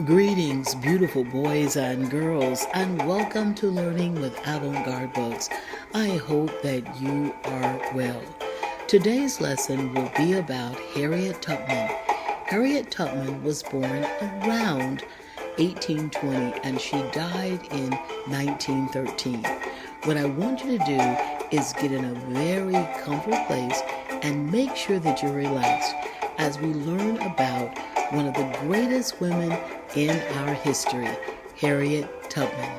Greetings, beautiful boys and girls, and welcome to Learning with Avant-Garde Books. I hope that you are well. Today's lesson will be about Harriet Tubman. Harriet Tubman was born around 1820 and she died in 1913. What I want you to do is get in a very comfortable place and make sure that you're relaxed as we learn about one of the greatest women in our history, Harriet Tubman.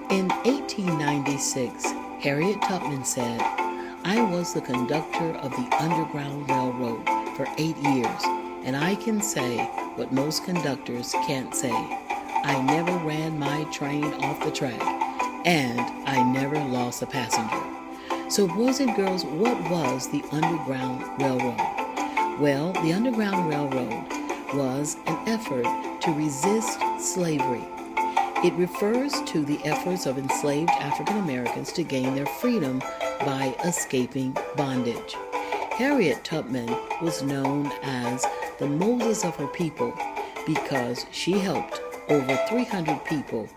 In 1896, Harriet Tubman said, "I was the conductor of the Underground Railroad for 8 years, and I can say what most conductors can't say. I never ran my train off the track, and I never lost a passenger." So boys and girls, what was the Underground Railroad? Well, the Underground Railroad was an effort to resist slavery. It refers to the efforts of enslaved African Americans to gain their freedom by escaping bondage. Harriet Tubman was known as the Moses of her people because she helped over 300 people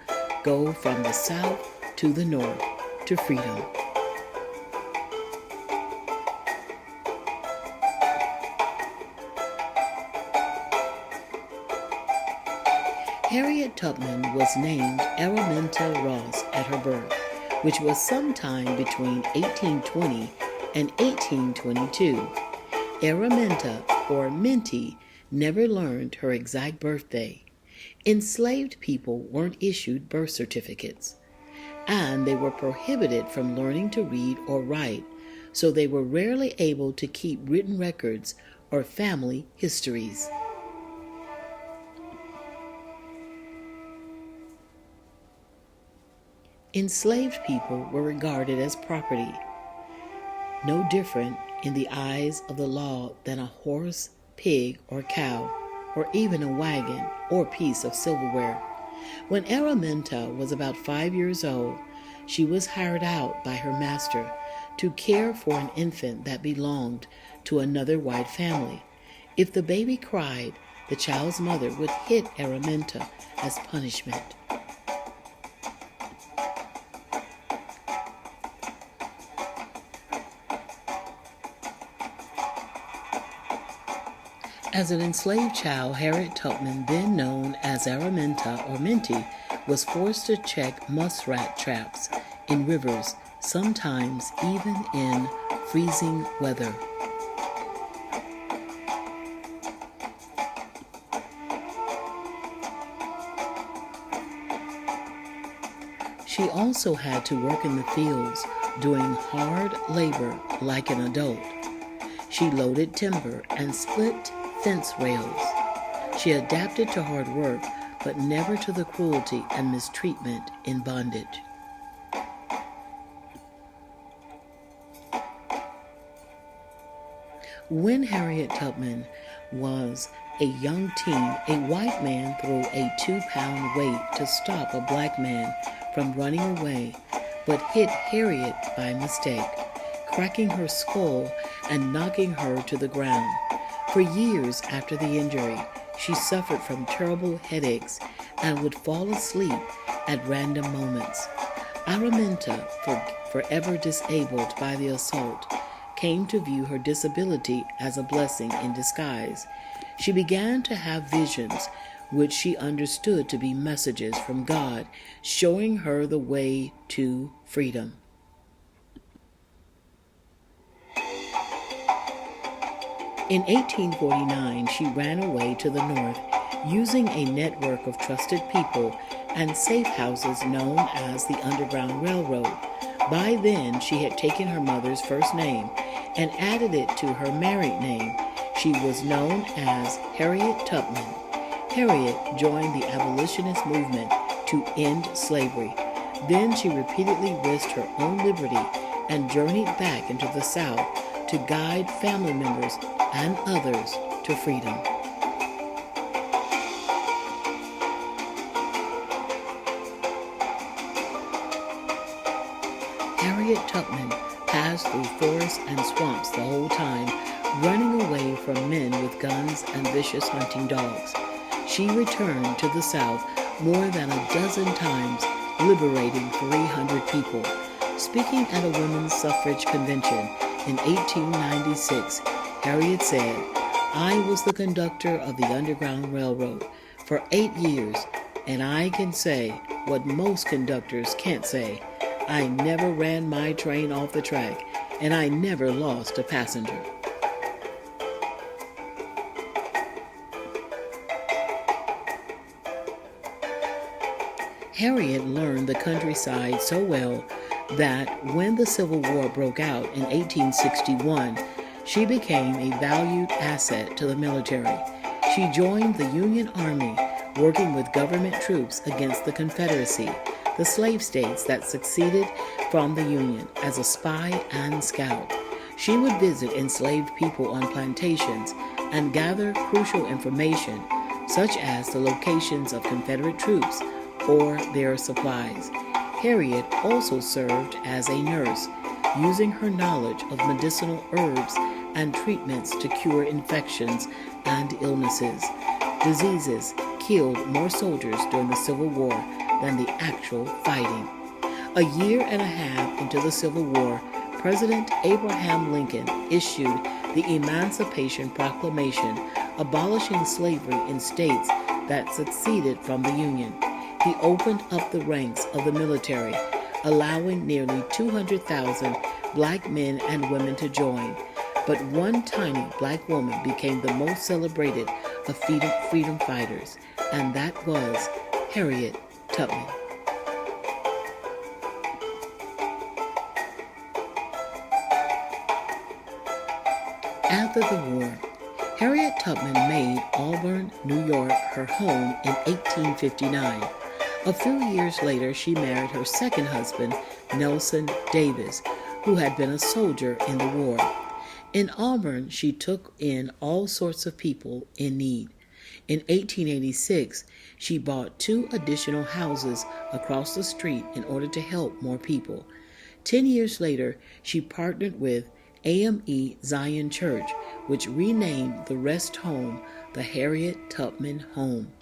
go from the South to the North to freedom. Harriet Tubman was named Araminta Ross at her birth, which was sometime between 1820 and 1822. Araminta, or Minty, never learned her exact birthday. Enslaved people weren't issued birth certificates, and they were prohibited from learning to read or write, so they were rarely able to keep written records or family histories. Enslaved people were regarded as property, no different in the eyes of the law than a horse, pig, or cow, or even a wagon or piece of silverware. When Araminta was about 5 years old, she was hired out by her master to care for an infant that belonged to another white family. If the baby cried, the child's mother would hit Araminta as punishment. As an enslaved child, Harriet Tubman, then known as Araminta or Minty, was forced to check muskrat traps in rivers, sometimes even in freezing weather. She also had to work in the fields, doing hard labor like an adult. She loaded timber and split fence rails. She adapted to hard work, but never to the cruelty and mistreatment in bondage. When Harriet Tubman was a young teen, a white man threw a 2-pound weight to stop a black man from running away, but hit Harriet by mistake, cracking her skull and knocking her to the ground. For years after the injury, she suffered from terrible headaches and would fall asleep at random moments. Araminta, forever disabled by the assault, came to view her disability as a blessing in disguise. She began to have visions, which she understood to be messages from God, showing her the way to freedom. In 1849, she ran away to the north, using a network of trusted people and safe houses known as the Underground Railroad. By then, she had taken her mother's first name and added it to her married name. She was known as Harriet Tubman. Harriet joined the abolitionist movement to end slavery. Then she repeatedly risked her own liberty and journeyed back into the South to guide family members and others to freedom. Harriet Tubman passed through forests and swamps the whole time, running away from men with guns and vicious hunting dogs. She returned to the South more than a dozen times, liberating 300 people. Speaking at a women's suffrage convention in 1896, Harriet said, "I was the conductor of the Underground Railroad for 8 years, and I can say what most conductors can't say. I never ran my train off the track, and I never lost a passenger." Harriet learned the countryside so well that when the Civil War broke out in 1861, she became a valued asset to the military. She joined the Union Army, working with government troops against the Confederacy, the slave states that seceded from the Union, as a spy and scout. She would visit enslaved people on plantations and gather crucial information, such as the locations of Confederate troops or their supplies. Harriet also served as a nurse, using her knowledge of medicinal herbs and treatments to cure infections and illnesses. Diseases killed more soldiers during the Civil War than the actual fighting. A year and a half into the Civil War, President Abraham Lincoln issued the Emancipation Proclamation, abolishing slavery in states that seceded from the Union. He opened up the ranks of the military, allowing nearly 200,000 black men and women to join. But one tiny black woman became the most celebrated of freedom fighters, and that was Harriet Tubman. After the war, Harriet Tubman made Auburn, New York, her home in 1859. A few years later, she married her second husband, Nelson Davis, who had been a soldier in the war. In Auburn, she took in all sorts of people in need. In 1886, she bought 2 additional houses across the street in order to help more people. 10 years later, she partnered with AME Zion Church, which renamed the rest home the Harriet Tubman Home.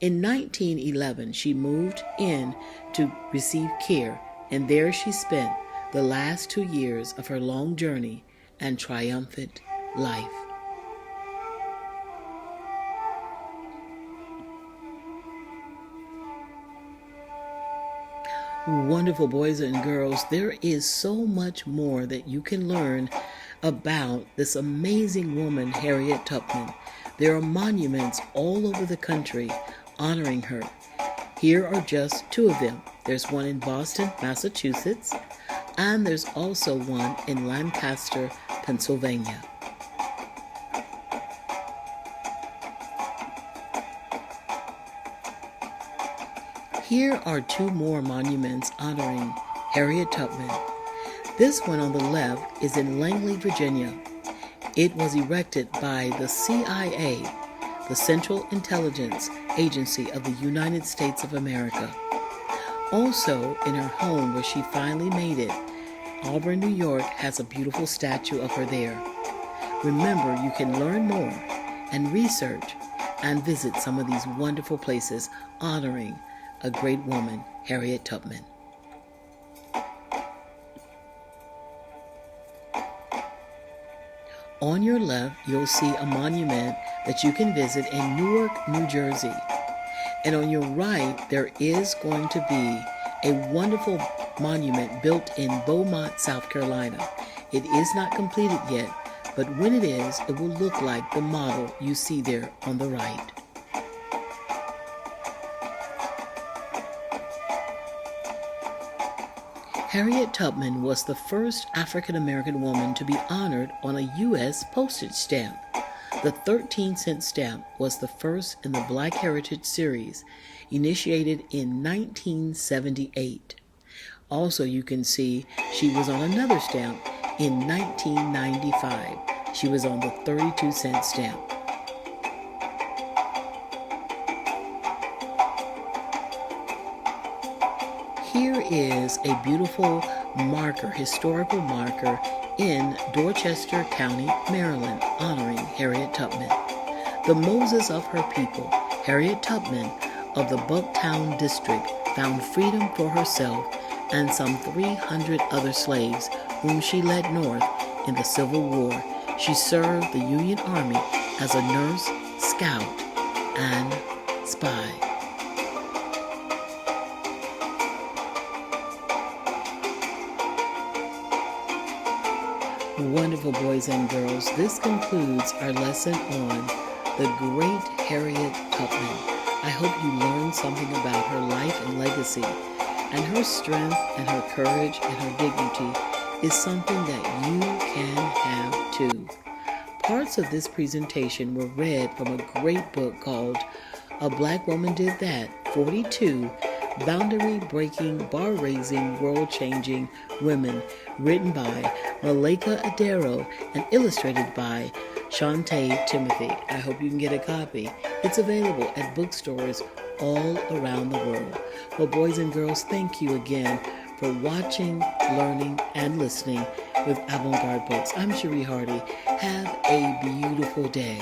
In 1911, she moved in to receive care, and there she spent the last 2 years of her long journey and triumphant life. Wonderful boys and girls, there is so much more that you can learn about this amazing woman, Harriet Tubman. There are monuments all over the country honoring her. Here are just 2 of them. There's one in Boston, Massachusetts, and there's also one in Lancaster, Pennsylvania. Here are 2 more monuments honoring Harriet Tubman. This one on the left is in Langley, Virginia. It was erected by the CIA, the Central Intelligence Agency of the United States of America. Also, in her home where she finally made it, Auburn, New York, has a beautiful statue of her there. Remember, you can learn more and research and visit some of these wonderful places honoring a great woman, Harriet Tubman. On your left, you'll see a monument that you can visit in Newark, New Jersey. And on your right, there is going to be a wonderful monument built in Beaumont, South Carolina. It is not completed yet, but when it is, it will look like the model you see there on the right. Harriet Tubman was the first African-American woman to be honored on a U.S. postage stamp. The 13-cent stamp was the first in the Black Heritage series, initiated in 1978. Also, you can see she was on another stamp in 1995. She was on the 32-cent stamp. Here is a beautiful historical marker in Dorchester County, Maryland, honoring Harriet Tubman. The Moses of her people, Harriet Tubman of the Bucktown District, found freedom for herself and some 300 other slaves whom she led north in the Civil War. She served the Union Army as a nurse, scout, and spy. Wonderful boys and girls, this concludes our lesson on the great Harriet Tubman. I hope you learned something about her life and legacy, and her strength and her courage and her dignity is something that you can have too. Parts of this presentation were read from a great book called A Black Woman Did That, 42 Boundary-Breaking, Bar-Raising, World-Changing Women, written by Malika Adero and illustrated by Shantae Timothy. I hope you can get a copy. It's available at bookstores all around the world. Well, boys and girls, thank you again for watching, learning, and listening with Avant-Garde Books. I'm Cherie Hardy. Have a beautiful day.